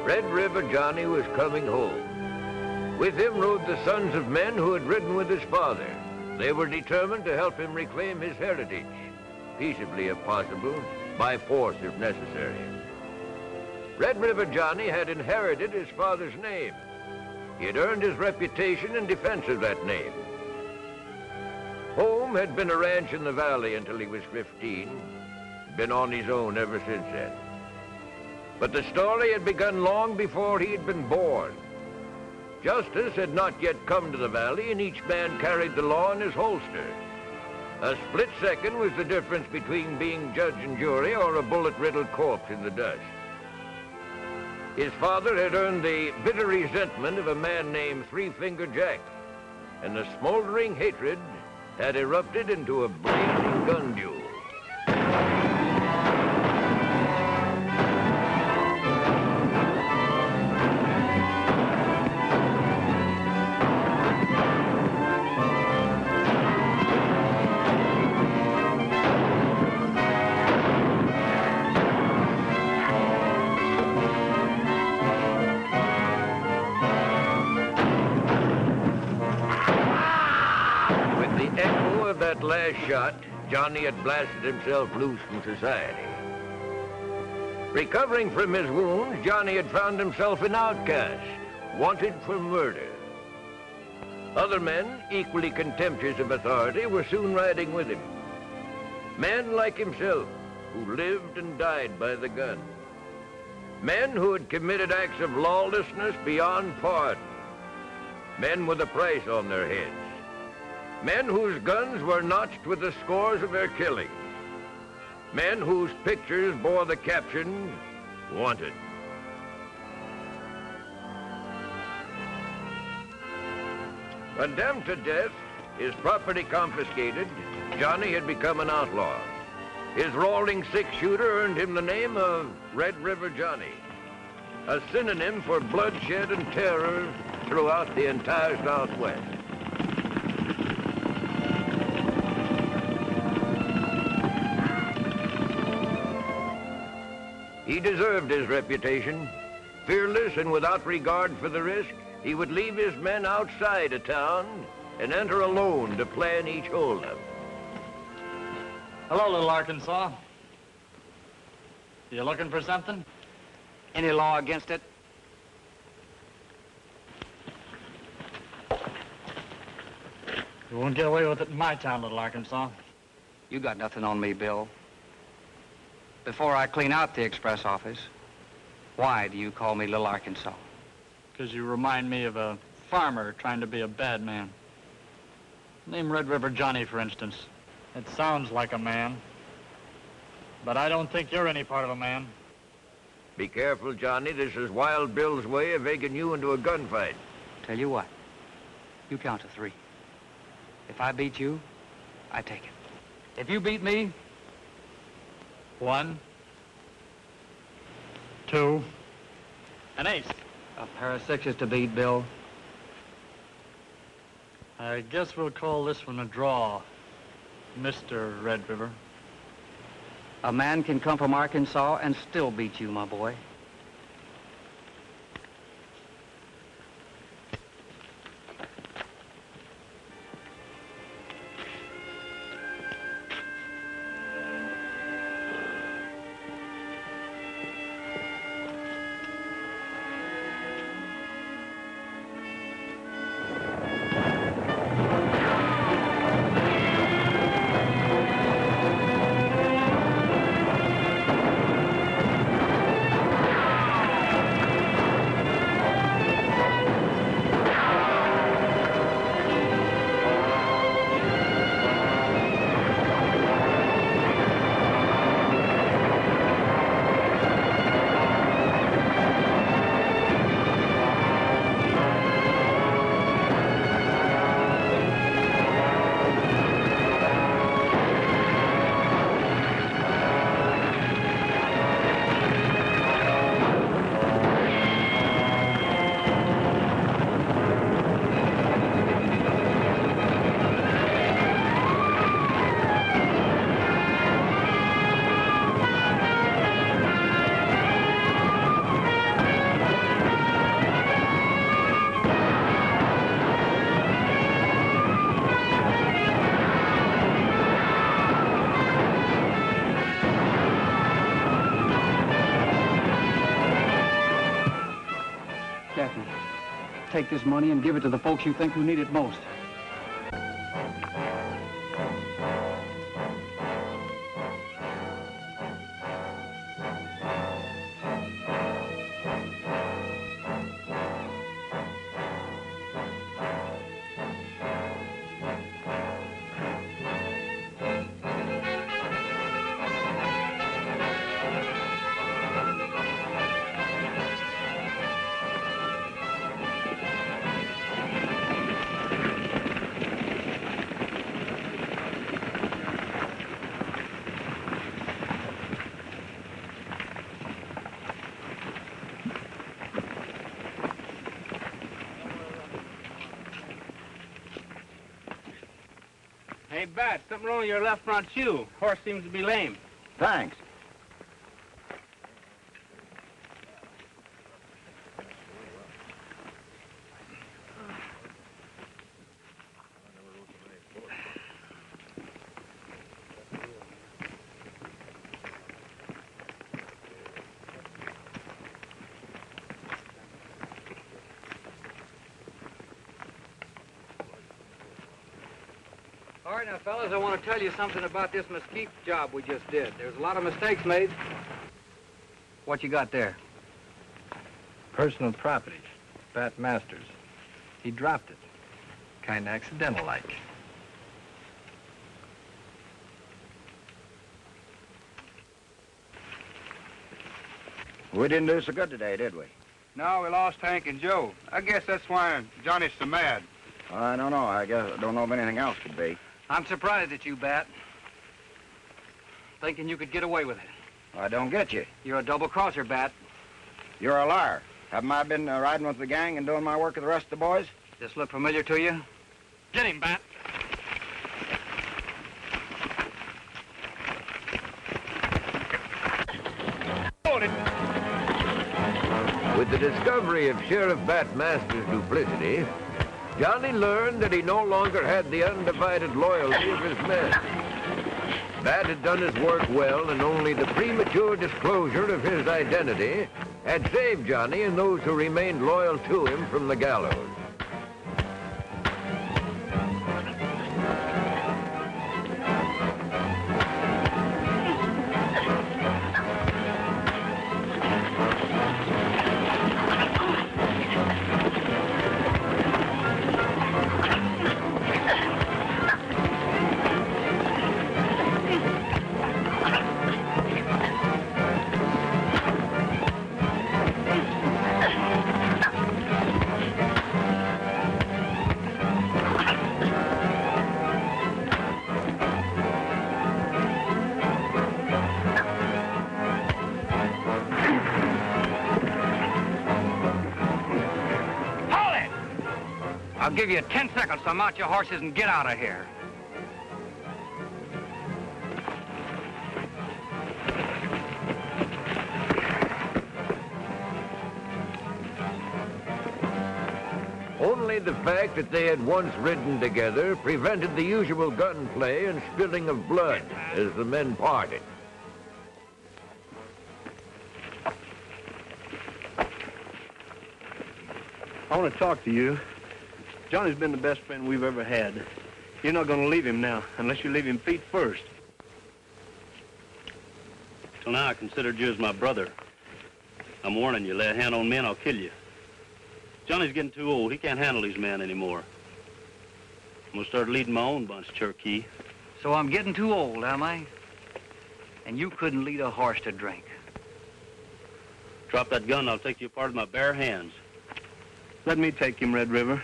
Red River Johnny was coming home. With him rode the sons of men who had ridden with his father. They were determined to help him reclaim his heritage, peaceably if possible, by force if necessary. Red River Johnny had inherited his father's name. He had earned his reputation in defense of that name. Home had been a ranch in the valley until he was 15, been on his own ever since then. But the story had begun long before he had been born. Justice had not yet come to the valley, and each man carried the law in his holster. A split second was the difference between being judge and jury or a bullet-riddled corpse in the dust. His father had earned the bitter resentment of a man named Three-Finger Jack, and the smoldering hatred had erupted into a blazing gun duel. That last shot, Johnny had blasted himself loose from society. Recovering from his wounds, Johnny had found himself an outcast, wanted for murder. Other men, equally contemptuous of authority, were soon riding with him. Men like himself, who lived and died by the gun. Men who had committed acts of lawlessness beyond pardon. Men with a price on their heads. Men whose guns were notched with the scores of their killings. Men whose pictures bore the caption, "Wanted." Condemned to death, his property confiscated, Johnny had become an outlaw. His rolling six-shooter earned him the name of Red River Johnny, a synonym for bloodshed and terror throughout the entire Southwest. He deserved his reputation. Fearless and without regard for the risk, he would leave his men outside a town and enter alone to plan each holdup. Hello, little Arkansas. You looking for something? Any law against it? You won't get away with it in my town, little Arkansas. You got nothing on me, Bill. Before I clean out the express office, why do you call me Little Arkansas? Because you remind me of a farmer trying to be a bad man. Name Red River Johnny, for instance. It sounds like a man, but I don't think you're any part of a man. Be careful, Johnny. This is Wild Bill's way of egging you into a gunfight. Tell you what, you count to 3. If I beat you, I take it. If you beat me, 1, 2, an ace. A pair of 6s to beat, Bill. I guess we'll call this one a draw, Mr. Red River. A man can come from Arkansas and still beat you, my boy. take this money and give it to the folks you think who need it most. Hey, Bat, something wrong with your left front shoe. Horse seems to be lame. Thanks. All right, now, fellas, I want to tell you something about this mesquite job we just did. There's a lot of mistakes made. What you got there? Personal property. Bat Masters. He dropped it. Kind of accidental-like. We didn't do so good today, did we? No, we lost Hank and Joe. I guess that's why Johnny's so mad. I don't know. I guess I don't know if anything else could be. I'm surprised at you, Bat. Thinking you could get away with it. I don't get you. You're a double-crosser, Bat. You're a liar. Haven't I been riding with the gang and doing my work with the rest of the boys? This look familiar to you? Get him, Bat. With the discovery of Sheriff Bat Masters' duplicity, Johnny learned that he no longer had the undivided loyalty of his men. Bat had done his work well, and only the premature disclosure of his identity had saved Johnny and those who remained loyal to him from the gallows. I'll give you 10 seconds to mount your horses and get out of here. Only the fact that they had once ridden together prevented the usual gunplay and spilling of blood as the men parted. I want to talk to you. Johnny's been the best friend we've ever had. You're not going to leave him now, unless you leave him feet first. Till now, I considered you as my brother. I'm warning you, lay a hand on me and I'll kill you. Johnny's getting too old. He can't handle these men anymore. I'm going to start leading my own bunch, Cherokee. So I'm getting too old, am I? And you couldn't lead a horse to drink. Drop that gun and I'll take you apart with my bare hands. Let me take him, Red River.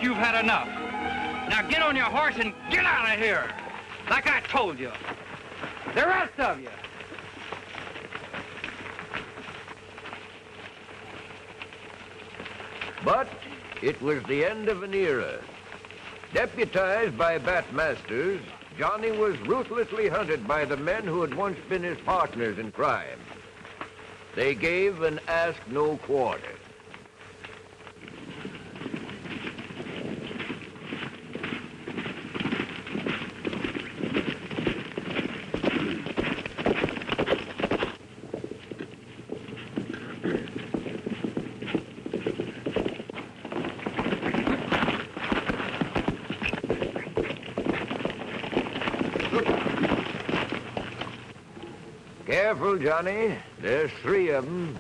you've had enough. Now get on your horse and get out of here, like I told you. The rest of you. But it was the end of an era. Deputized by Bat Masters, Johnny was ruthlessly hunted by the men who had once been his partners in crime. They gave and asked no quarter. Careful, Johnny. There's 3 of them.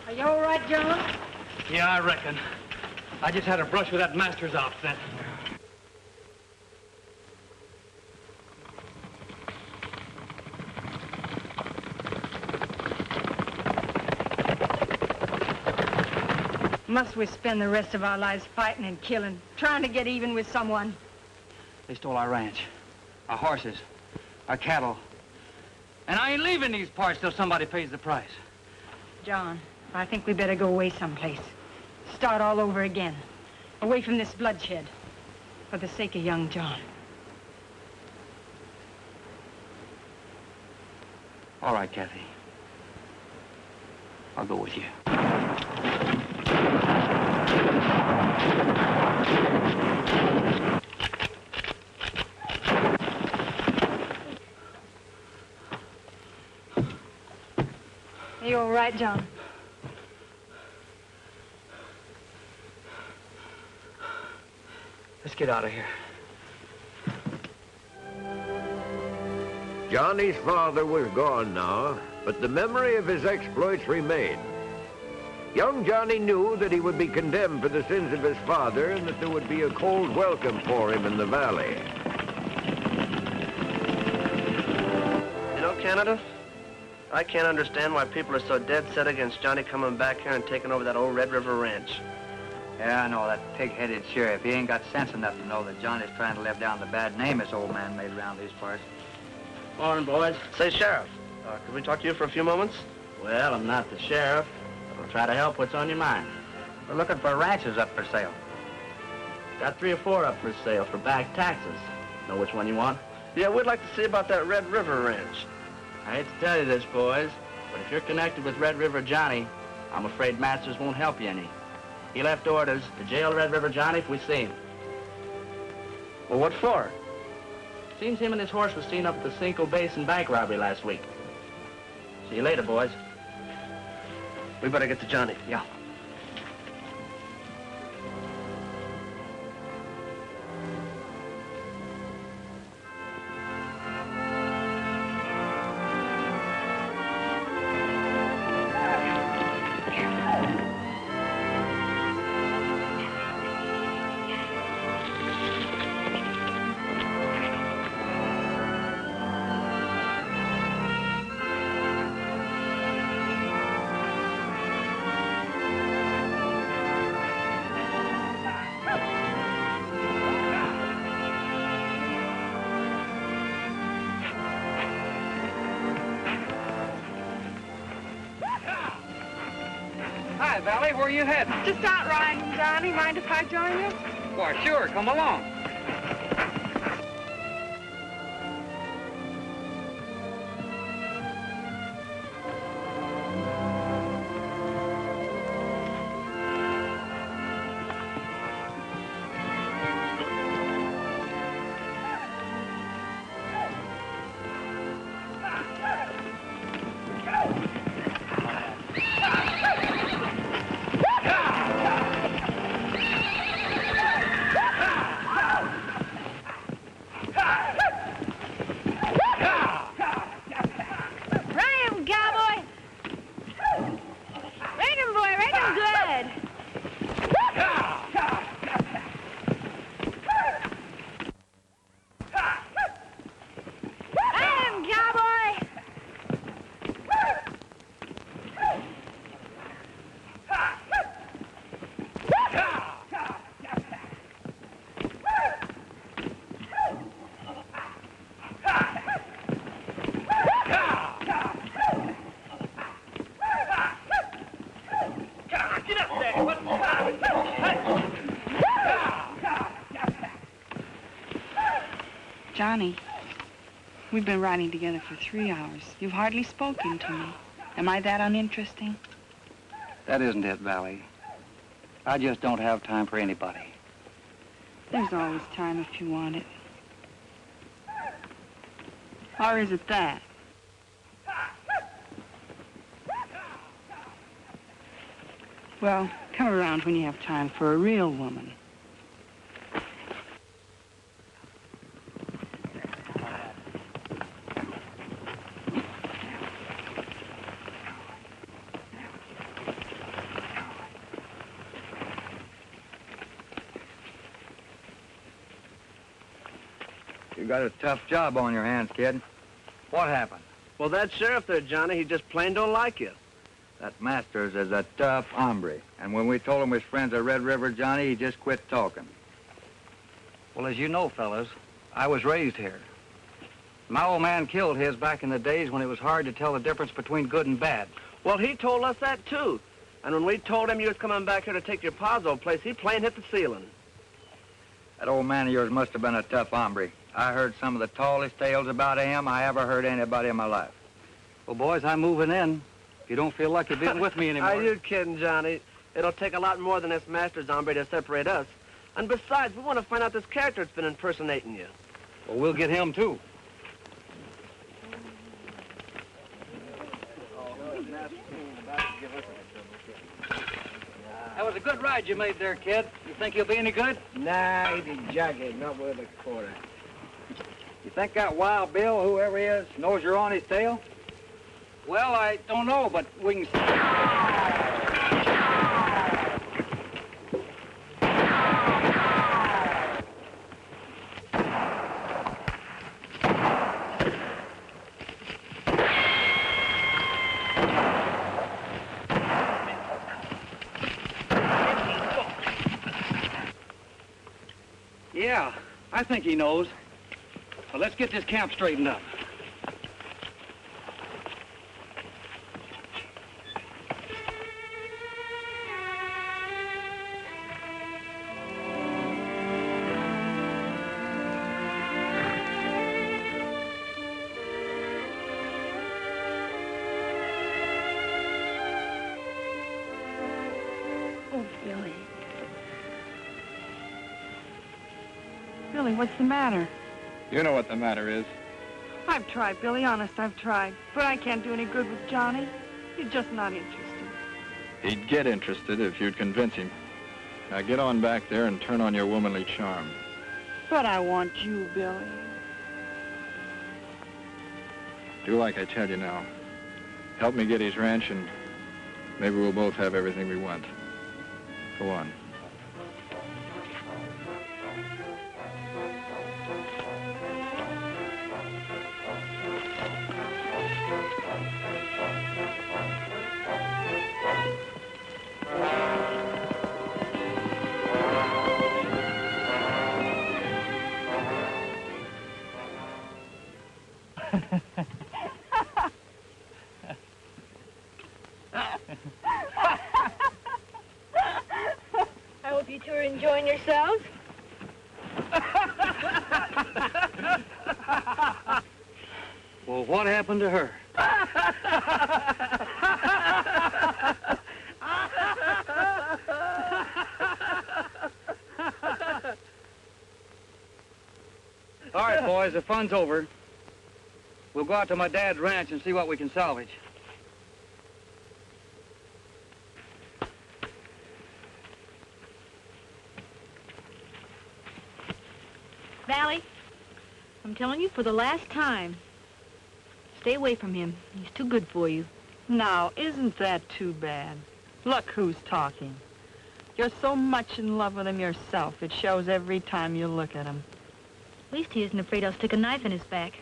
Are you all right, John? Yeah, I reckon. I just had a brush with that Masters outfit. Must we spend the rest of our lives fighting and killing, trying to get even with someone? They stole our ranch, our horses, our cattle. And I ain't leaving these parts till somebody pays the price. John, I think we better go away someplace. Start all over again. Away from this bloodshed. For the sake of young John. All right, Kathy. I'll go with you. Are you all right, John? Let's get out of here. Johnny's father was gone now, but the memory of his exploits remained. Young Johnny knew that he would be condemned for the sins of his father and that there would be a cold welcome for him in the valley. You know, Canada, I can't understand why people are so dead set against Johnny coming back here and taking over that old Red River ranch. Yeah, I know, that pig-headed sheriff. He ain't got sense enough to know that Johnny's trying to live down the bad name this old man made around these parts. Morning, boys. Say, Sheriff, could we talk to you for a few moments? Well, I'm not the sheriff. I'll try to help. What's on your mind? We're looking for ranches up for sale. Got 3 or 4 up for sale for back taxes. Know which one you want? Yeah, we'd like to see about that Red River ranch. I hate to tell you this, boys, but if you're connected with Red River Johnny, I'm afraid Masters won't help you any. He left orders to jail Red River Johnny if we see him. Well, what for? Seems him and his horse was seen up at the Cinco Basin bank robbery last week. See you later, boys. We better get to Johnny. Yeah. Hi, Valley. Where are you heading? Just out riding, Johnny. Mind if I join you? Why, sure. Come along. Johnny, we've been riding together for 3 hours. You've hardly spoken to me. Am I that uninteresting? That isn't it, Valley. I just don't have time for anybody. There's always time if you want it. Or is it that? Well, come around when you have time for a real woman. You got a tough job on your hands, kid. What happened? Well, that sheriff there, Johnny, he just plain don't like you. That Masters is a tough hombre. And when we told him we was friends of Red River Johnny, he just quit talking. Well, as you know, fellas, I was raised here. My old man killed his back in the days when it was hard to tell the difference between good and bad. Well, he told us that, too. And when we told him you was coming back here to take your pa's old place, he plain hit the ceiling. That old man of yours must have been a tough hombre. I heard some of the tallest tales about him I ever heard anybody in my life. Well, boys, I'm moving in. If you don't feel lucky being with me anymore. Are you kidding, Johnny? It'll take a lot more than this Masters hombre to separate us. And besides, we want to find out this character that's been impersonating you. Well, we'll get him, too. That was a good ride you made there, kid. You think you'll be any good? Nah, he did jagged, not with a quarter. You think that Wild Bill, whoever he is, knows you're on his tail? Well, I don't know, but we can... Yeah, I think he knows. Well, let's get this camp straightened up. Oh, Billy. Billy, what's the matter? You know what the matter is. I've tried, Billy. Honest, I've tried. But I can't do any good with Johnny. He's just not interested. He'd get interested if you'd convince him. Now get on back there and turn on your womanly charm. But I want you, Billy. Do like I tell you now. Help me get his ranch and maybe we'll both have everything we want. Go on. I hope you two are enjoying yourselves. Well, what happened to her? All right, boys, the fun's over. We'll go out to my dad's ranch and see what we can salvage. Valley, I'm telling you for the last time, stay away from him. He's too good for you. Now, isn't that too bad? Look who's talking. You're so much in love with him yourself. It shows every time you look at him. At least he isn't afraid I'll stick a knife in his back.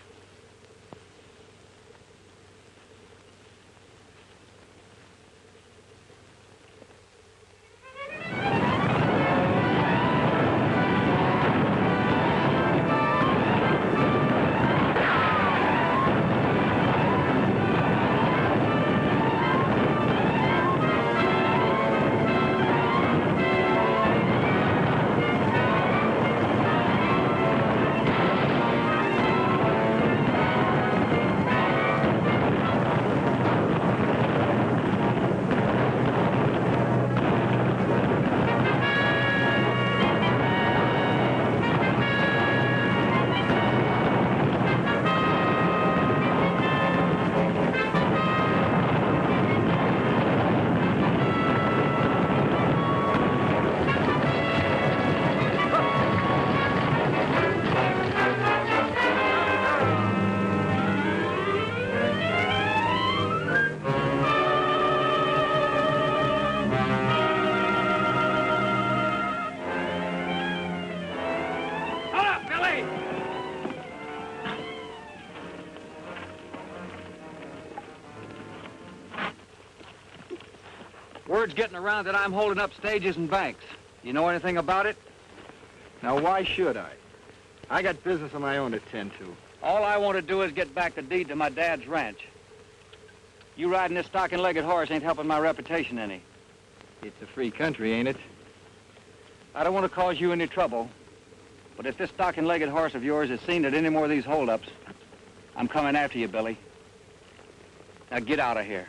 Word's getting around that I'm holding up stages and banks. You know anything about it? Now, why should I? I got business of my own to tend to. All I want to do is get back the deed to my dad's ranch. You riding this stocking-legged horse ain't helping my reputation any. It's a free country, ain't it? I don't want to cause you any trouble, but if this stocking-legged horse of yours is seen at any more of these holdups, I'm coming after you, Billy. Now get out of here.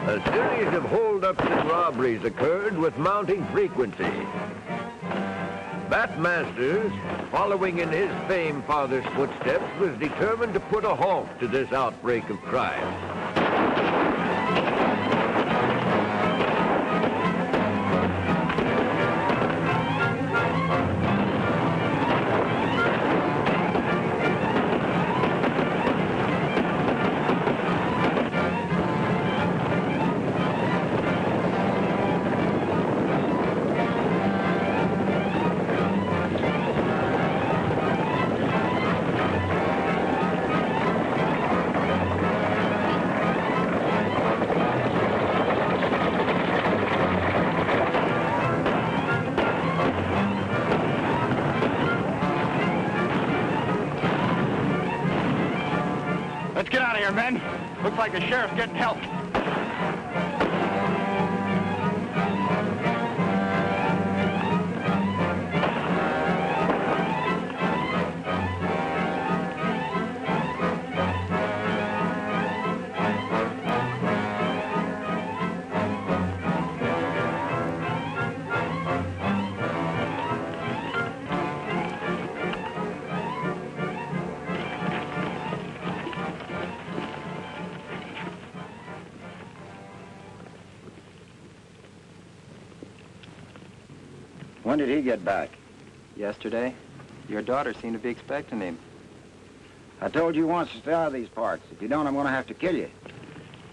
A series of holdups and robberies occurred with mounting frequency. Bat Masters, following in his famed father's footsteps, was determined to put a halt to this outbreak of crime. get out of here, men. Looks like the sheriff's getting help. When did he get back? Yesterday. Your daughter seemed to be expecting him. I told you once to stay out of these parts. If you don't, I'm going to have to kill you.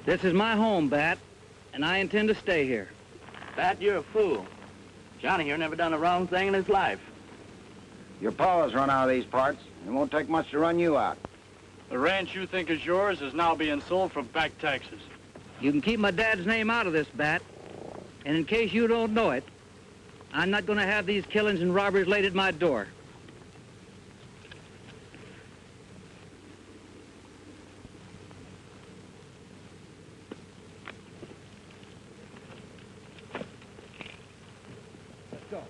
This is my home, Bat, and I intend to stay here. Bat, you're a fool. Johnny here never done a wrong thing in his life. Your pa has run out of these parts. It won't take much to run you out. The ranch you think is yours is now being sold for back taxes. You can keep my dad's name out of this, Bat. And in case you don't know it, I'm not going to have these killings and robberies laid at my door. Let's go.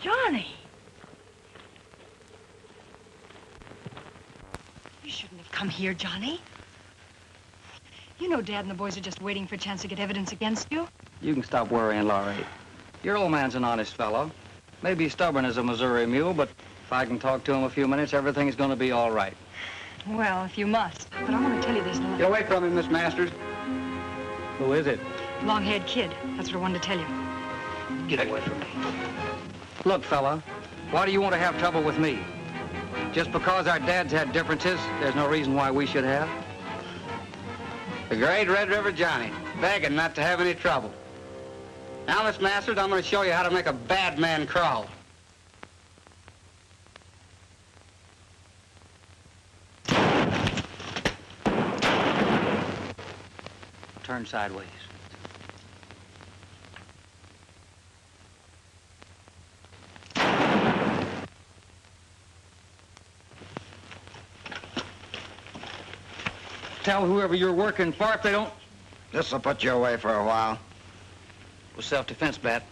Johnny! You shouldn't have come here, Johnny. You know Dad and the boys are just waiting for a chance to get evidence against you. You can stop worrying, Laurie. Your old man's an honest fellow. Maybe stubborn as a Missouri mule, but if I can talk to him a few minutes, everything's going to be all right. Well, if you must. But I want to tell you this little... Get away from him, Miss Masters. Who is it? long-haired kid. That's what I wanted to tell you. Get away from me. Look, fella, why do you want to have trouble with me? Just because our dads had differences, there's no reason why we should have. The great Red River Johnny, begging not to have any trouble. Now, Miss Masters, I'm going to show you how to make a bad man crawl. Turn sideways. Tell whoever you're working for if they don't... This'll put you away for a while. It was self-defense, Bat.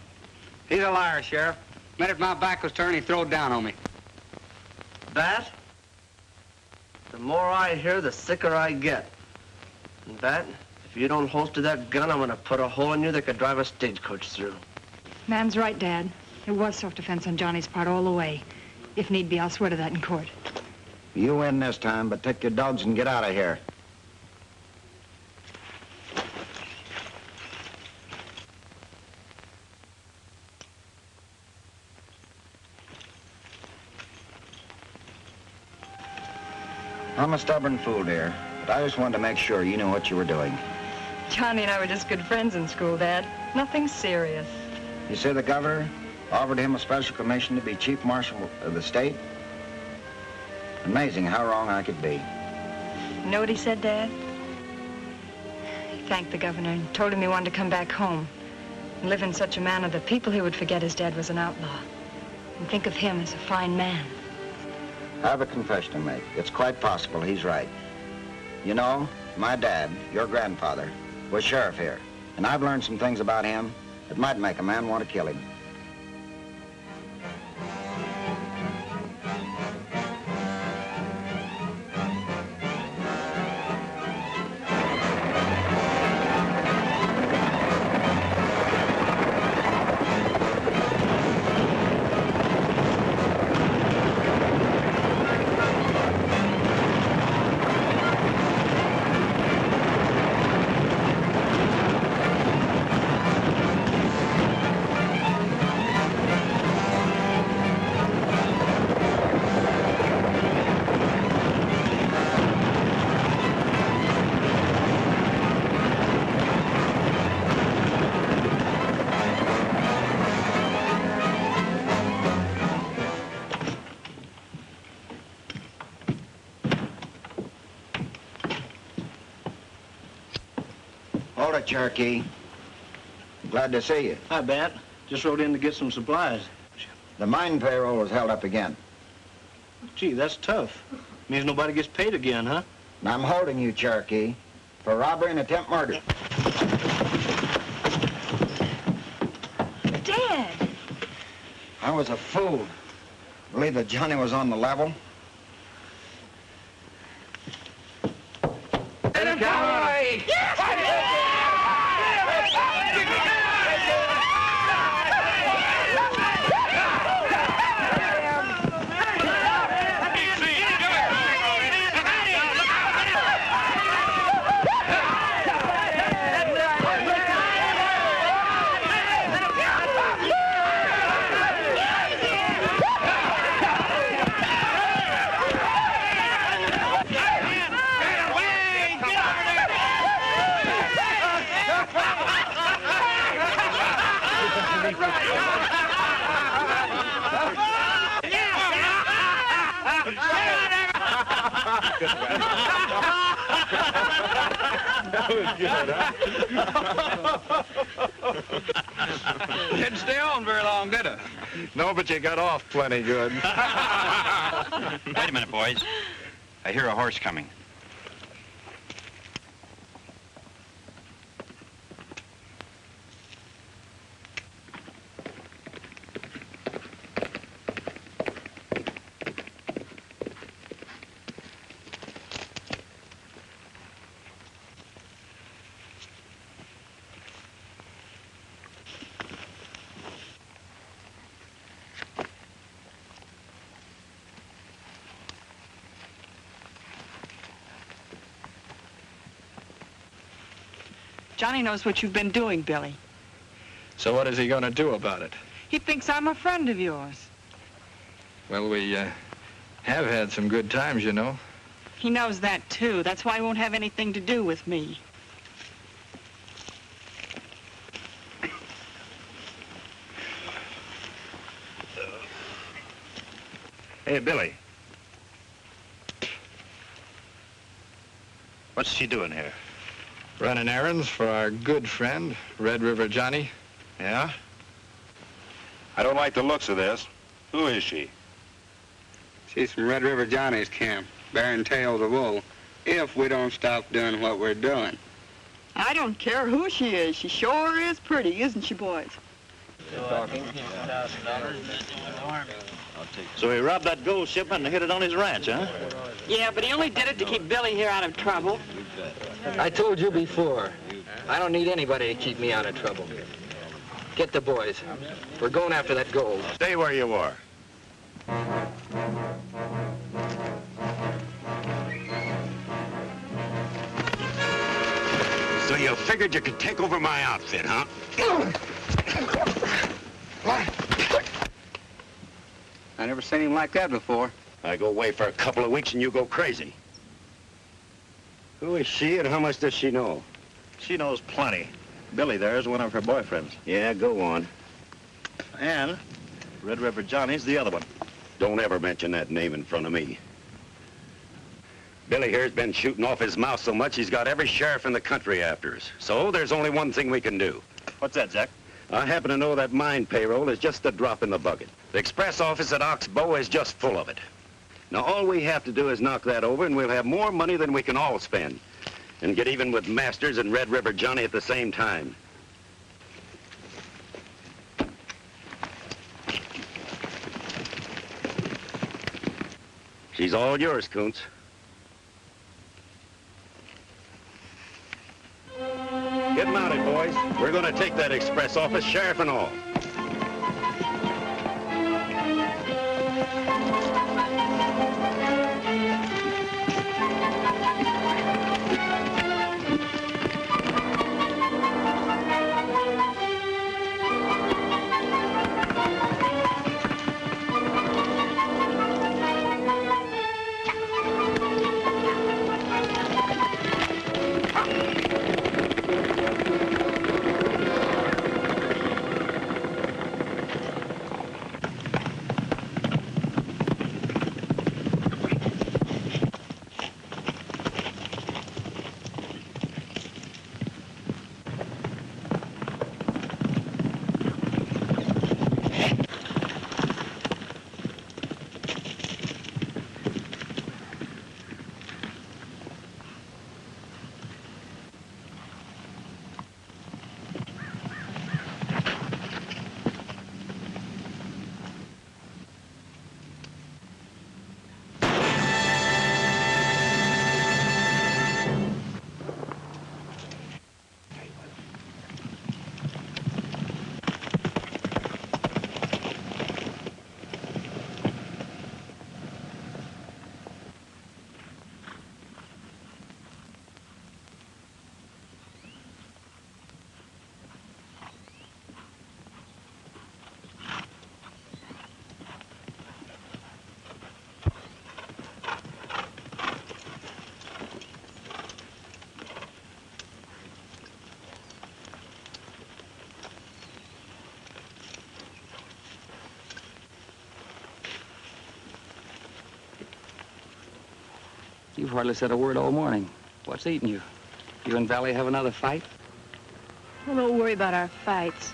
He's a liar, Sheriff. Minute my back was turned, he throwed down on me. Bat? The more I hear, the sicker I get. And Bat, if you don't holster that gun, I'm gonna put a hole in you that could drive a stagecoach through. Man's right, Dad. It was self-defense on Johnny's part all the way. If need be, I'll swear to that in court. You win this time, but take your dogs and get out of here. I'm a stubborn fool, dear, but I just wanted to make sure you knew what you were doing. Johnny and I were just good friends in school, Dad. Nothing serious. You say the governor offered him a special commission to be chief marshal of the state? Amazing how wrong I could be. You know what he said, Dad? He thanked the governor and told him he wanted to come back home and live in such a manner that people here would forget his dad was an outlaw and think of him as a fine man. I have a confession to make. It's quite possible he's right. You know, my dad, your grandfather, was sheriff here, and I've learned some things about him that might make a man want to kill him. Hold it, Cherokee. Glad to see you. Hi, Bat. Just rode in to get some supplies. The mine payroll was held up again. Gee, that's tough. Means nobody gets paid again, huh? And I'm holding you, Cherokee, for robbery and attempt murder. Dad! I was a fool. Believe that Johnny was on the level. Cowboy! That was good, huh? Didn't stay on very long, did it? No, but you got off plenty good. Wait a minute, boys. I hear a horse coming. Johnny knows what you've been doing, Billy. So what is he going to do about it? He thinks I'm a friend of yours. Well, we have had some good times, you know. He knows that, too. That's why he won't have anything to do with me. Hey, Billy. What's she doing here? Running errands for our good friend, Red River Johnny. Yeah? I don't like the looks of this. Who is she? She's from Red River Johnny's camp, bearing tails of wool, if we don't stop doing what we're doing. I don't care who she is. She sure is pretty, isn't she, boys? So he robbed that gold shipment and hid it on his ranch, huh? Yeah, but he only did it to keep Billy here out of trouble. I told you before, I don't need anybody to keep me out of trouble. Get the boys. We're going after that gold. Stay where you are. So you figured you could take over my outfit, huh? I never seen him like that before. I go away for a couple of weeks and you go crazy. Who is she and how much does she know? She knows plenty. Billy there is one of her boyfriends. Yeah, go on. And Red River Johnny's the other one. Don't ever mention that name in front of me. Billy here's been shooting off his mouth so much he's got every sheriff in the country after us. So there's only one thing we can do. What's that, Jack? I happen to know that mine payroll is just a drop in the bucket. The express office at Oxbow is just full of it. Now, all we have to do is knock that over, and we'll have more money than we can all spend. And get even with Masters and Red River Johnny at the same time. She's all yours, Koontz. Get mounted, boys. We're going to take that express office, sheriff and all. You've hardly said a word all morning. What's eating you? You and Valley have another fight? Well, don't worry about our fights.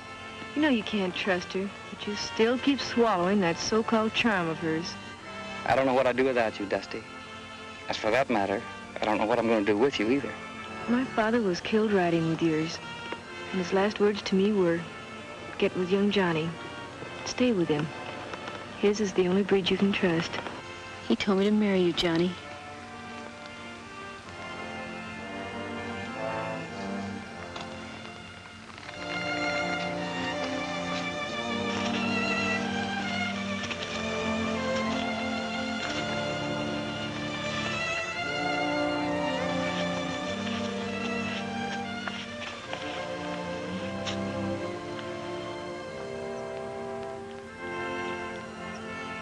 You know you can't trust her, but you still keep swallowing that so-called charm of hers. I don't know what I'd do without you, Dusty. As for that matter, I don't know what I'm going to do with you either. My father was killed riding with yours, and his last words to me were, get with young Johnny. Stay with him. His is the only breed you can trust. He told me to marry you, Johnny.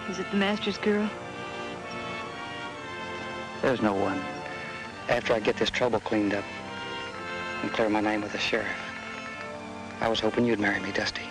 Is it the master's girl? There's no one. After I get this trouble cleaned up and clear my name with the sheriff, I was hoping you'd marry me, Dusty.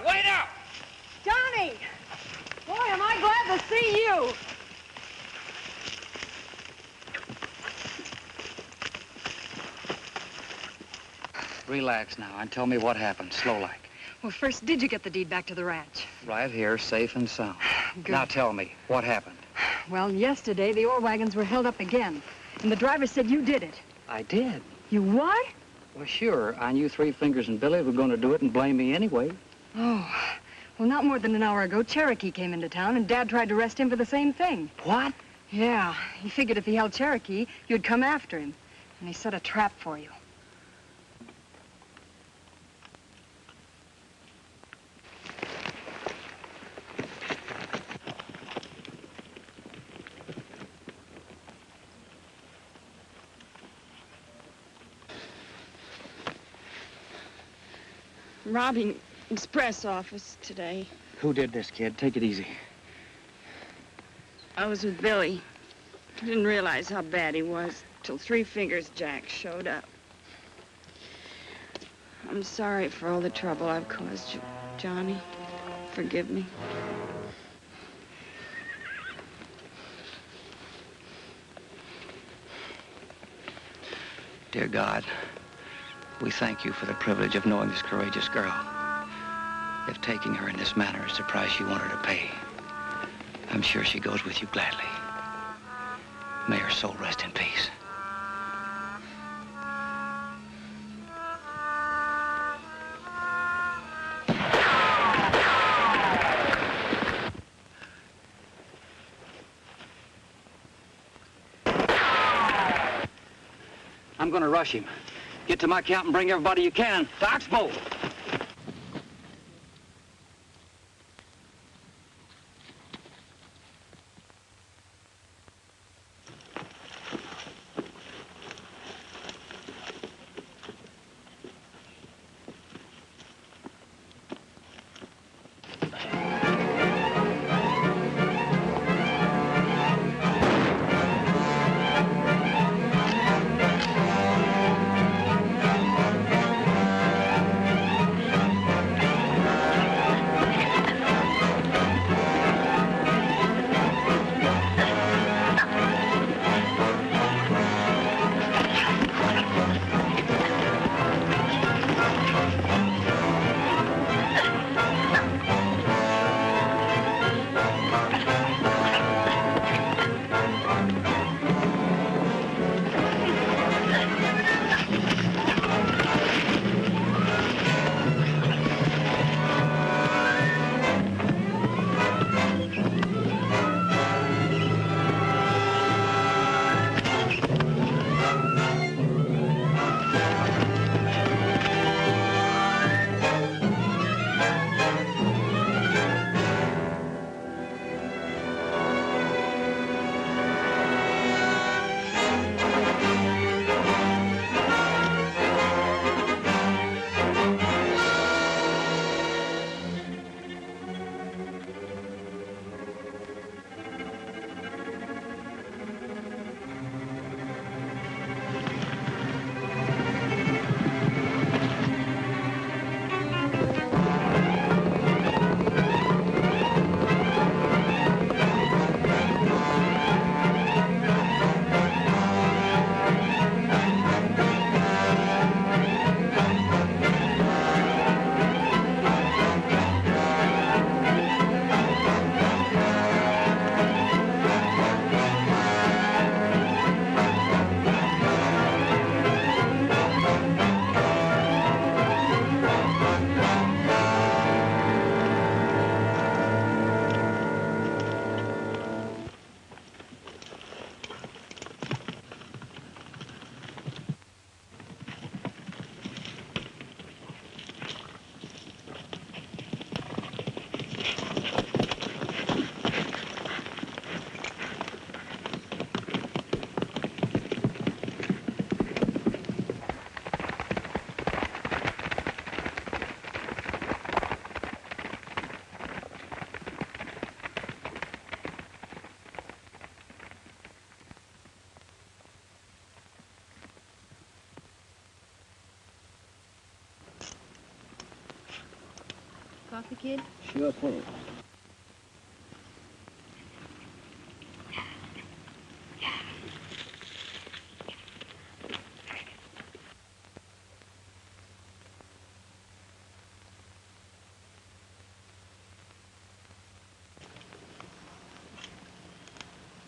Wait up! Johnny! Boy, am I glad to see you! Relax now and tell me what happened, slow-like. Well, first, did you get the deed back to the ranch? Right here, safe and sound. Good. Now tell me, what happened? Well, yesterday, the ore wagons were held up again, and the driver said you did it. I did. You what? Well, sure. I knew Three Fingers and Billy were going to do it and blame me anyway. Oh, well, not more than an hour ago, Cherokee came into town, and Dad tried to arrest him for the same thing. What? Yeah, he figured if he held Cherokee, you'd come after him, and he set a trap for you. Robbing express office today. Who did this, kid? Take it easy. I was with Billy. I didn't realize how bad he was till Three Fingers Jack showed up. I'm sorry for all the trouble I've caused you, Johnny. Forgive me. Dear God, we thank you for the privilege of knowing this courageous girl. If taking her in this manner is the price you want her to pay, I'm sure she goes with you gladly. May her soul rest in peace. I'm going to rush him. Get to my camp and bring everybody you can to Oxbow. coffee, kid? Sure thing.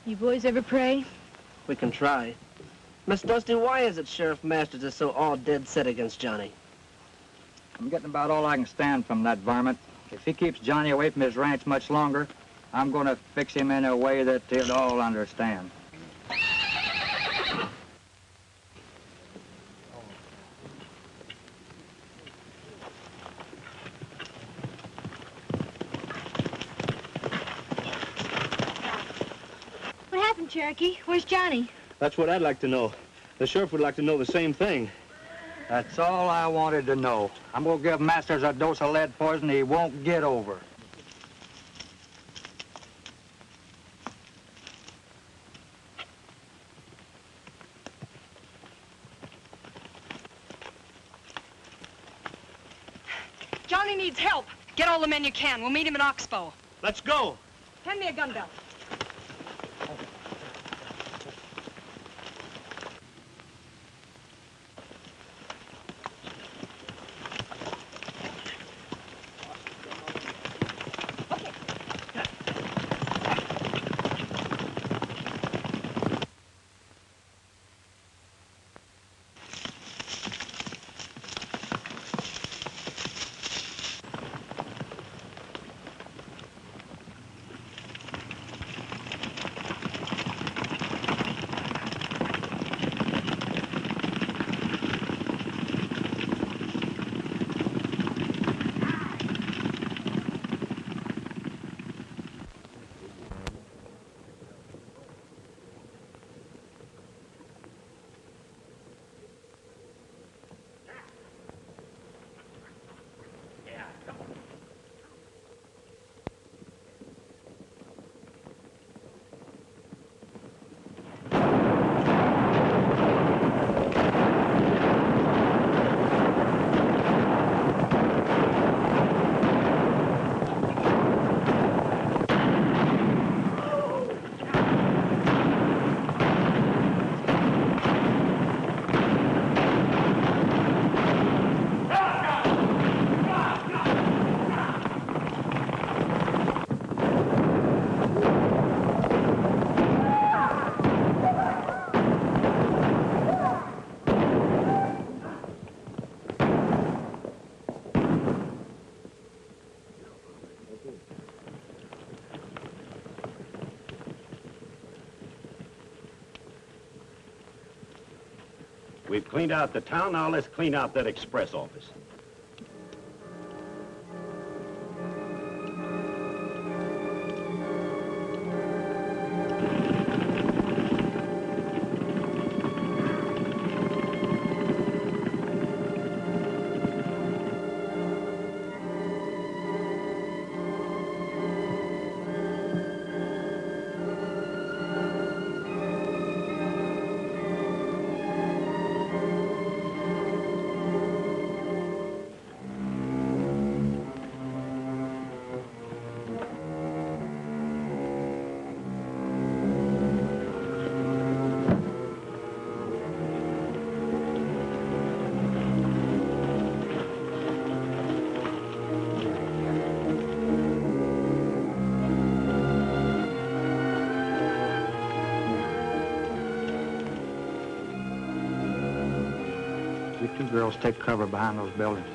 You boys ever pray? We can try. Miss Dusty, why is it Sheriff Masters is so all dead set against Johnny? I'm getting about all I can stand from that varmint. If he keeps Johnny away from his ranch much longer, I'm going to fix him in a way that he'll all understand. What happened, Cherokee? Where's Johnny? That's what I'd like to know. The sheriff would like to know the same thing. That's all I wanted to know. I'm going to give Masters a dose of lead poison he won't get over. Johnny needs help. Get all the men you can. We'll meet him at Oxbow. Let's go. Hand me a gun belt. We've cleaned out the town, now let's clean out that express office. You two girls take cover behind those buildings.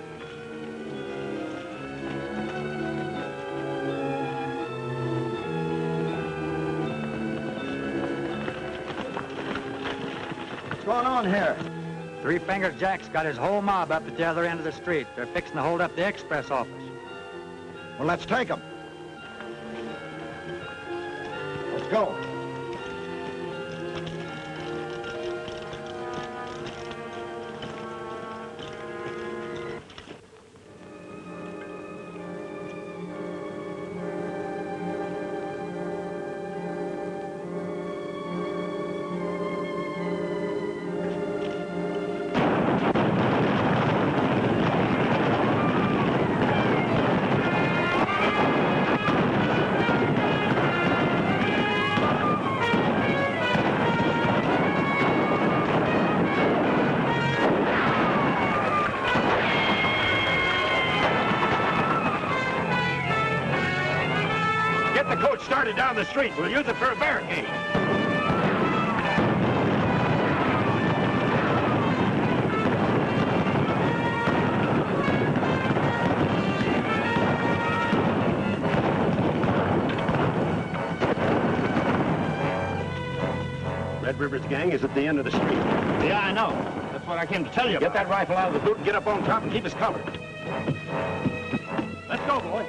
What's going on here? Three Fingers Jack's got his whole mob up at the other end of the street. They're fixing to hold up the express office. Well, let's take them. Let's go. Start it down the street. We'll use it for a barricade. Red River's gang is at the end of the street. Yeah, I know. That's what I came to tell you Get about. that rifle out of the boot and get up on top and keep us covered. Let's go, boy.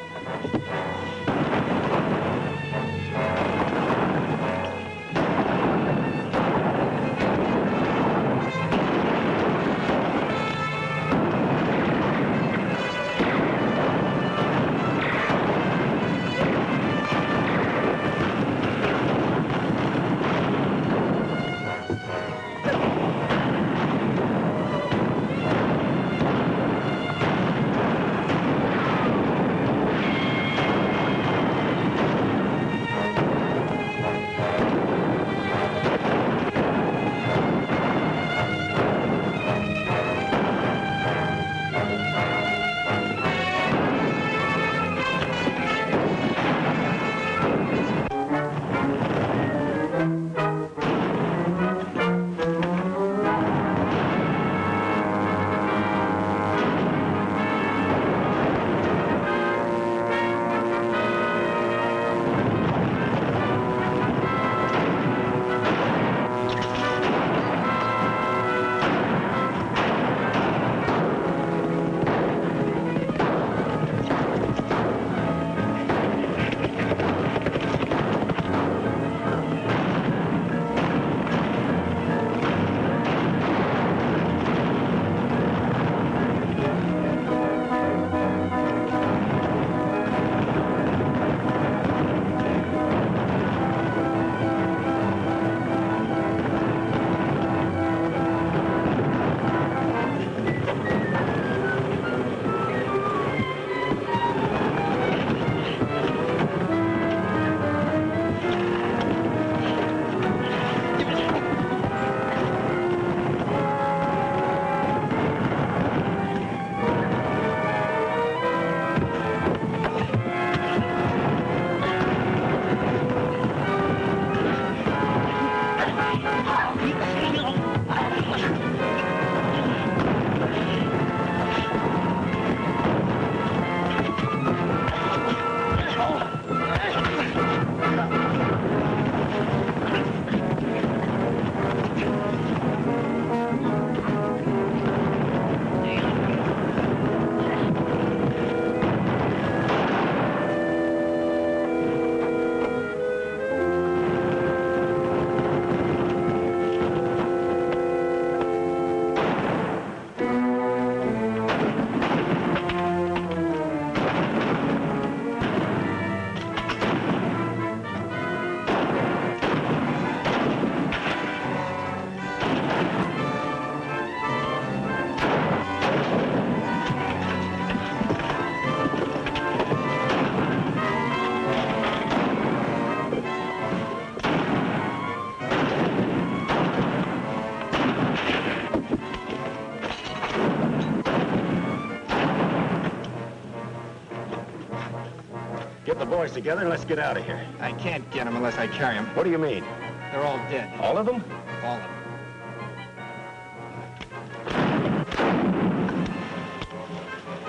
Get the boys together and let's get out of here. I can't get them unless I carry them. What do you mean? They're all dead. All of them? All of them.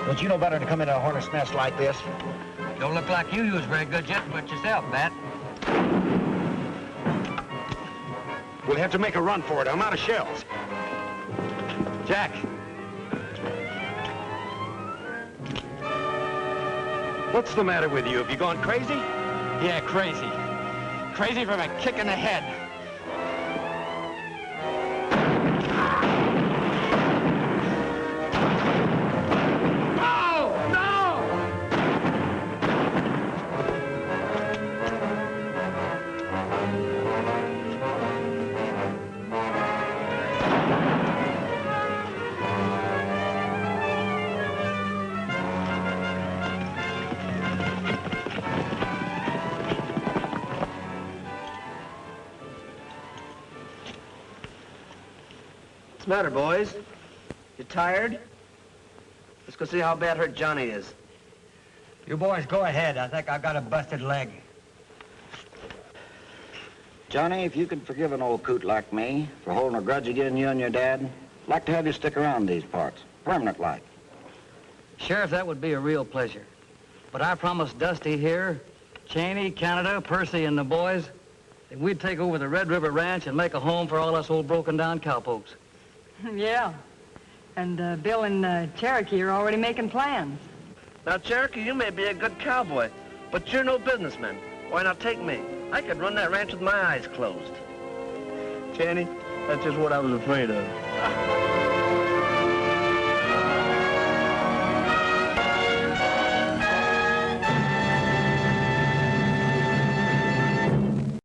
Don't you know better to come into a hornet's nest like this? Don't look like you was very good just but yourself, Bat. We'll have to make a run for it. I'm out of shells. Jack. What's the matter with you? Have you gone crazy? Yeah, crazy. Crazy from a kick in the head. What's the matter, boys? You tired? Let's go see how bad hurt Johnny is. You boys go ahead. I think I've got a busted leg. Johnny, if you could forgive an old coot like me for holding a grudge against you and your dad, I'd like to have you stick around these parts, permanent-like. Sheriff, that would be a real pleasure. But I promised Dusty here, Cheney, Canada, Percy, and the boys that we'd take over the Red River Ranch and make a home for all us old broken-down cowpokes. Yeah. And Bill and Cherokee are already making plans. Now, Cherokee, you may be a good cowboy, but you're no businessman. Why not take me? I could run that ranch with my eyes closed. Channy, that's just what I was afraid of.